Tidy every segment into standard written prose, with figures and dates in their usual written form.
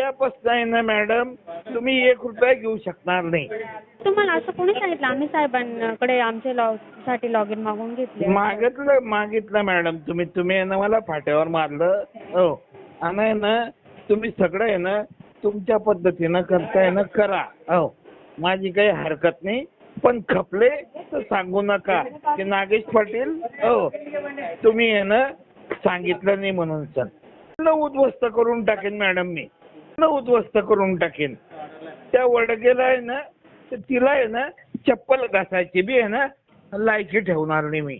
उद्यापासून आहे ना मॅडम, तुम्ही 1 रुपया घेऊ शकणार नाही. तुम्हाला असं कोणी सांगितलं? आम्ही साहेबांकडे आमचे साठी लॉग इन मागून घेतले. मागितलं मॅडम. तुम्ही आहे ना मला फाट्यावर मारलं. हो. आणि आहे ना तुम्ही सगळं आहे ना तुमच्या पद्धतीनं करताय ना करा. हो, माझी काही हरकत नाही. पण खपले तर सांगू नका की नागेश पाटील हो तुम्ही आहे ना सांगितलं नाही म्हणून सर. उद्ध्वस्त करून टाकेन मॅडम मी. उद्ध्वस्त करून टाकेन. त्या वडगेला आहे ना तर तिला आहे ना चप्पल घासायची बी आहे ना लायकी ठेवणार नाही मी.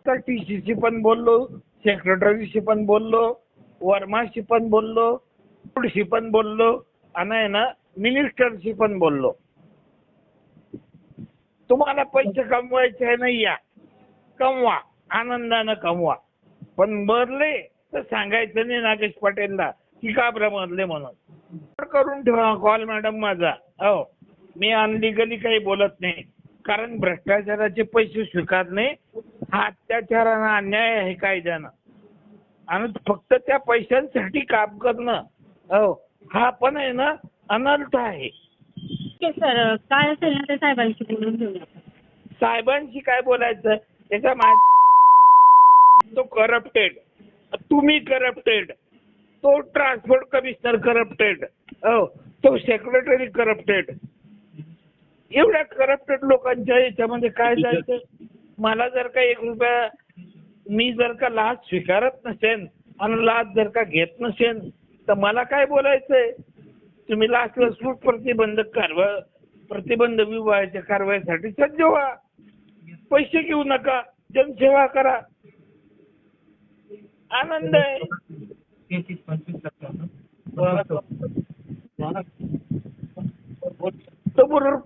तर TCशी पण बोललो, सेक्रेटरीशी पण बोललो, वर्माशी पण बोललो, शी पण बोललो आणि आहे ना मिनिस्टरशी पण बोललो. तुम्हाला पैसे कमवायचे आहे ना या कमवा, आनंदानं कमवा. पण मरले तर सांगायचं नाही नागेश पटेलला की का बरं मरले म्हणून. करून ठेवा कॉल मॅडम माझा. हो, मी अनलिगली काही बोलत नाही. कारण भ्रष्टाचाराचे पैसे स्वीकारणे हा अत्याचारानं अन्याय आहे कायद्यानं. आणि फक्त त्या पैशांसाठी काम करणं हो हा पण आहे ना अनर्थ आहे. सर काय असेल ना ते साहेबांशी बोलून घेऊया. साहेबांशी काय बोलायचं त्याचा तो करप्टेड, तुम्ही करप्टेड, तो ट्रान्सपोर्ट कमिशनर करप्टेड, हो तो सेक्रेटरी करप्टेड. एवढ्या करप्टेड लोकांच्या याच्यामध्ये काय जायचं. मला जर का 1 रुपया मी जर का लाच स्वीकारत नसेन आणि लाच जर का घेत नसेन तर मला काय बोलायचंय. तुम्ही लाचलुचपत प्रतिबंध विभागाच्या कारवाईसाठी सज्ज व्हा. पैसे घेऊ नका, जनसेवा करा. आनंद आहे. तो बरोबर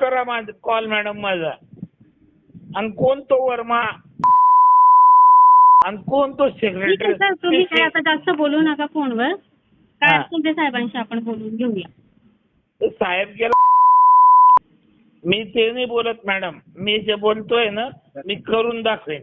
करा माझा कॉल मॅडम माझा. आणि कोण तो वर्मा आणि कोण तो सेक्रेटरी. सर तुम्ही काय आता जास्त बोलू नका फोनवर. काय असेल ते साहेबांशी आपण बोलून घेऊया. साहेब गेला. मी ते नाही बोलत मॅडम. मी जे बोलतोय ना मी करून दाखवेन.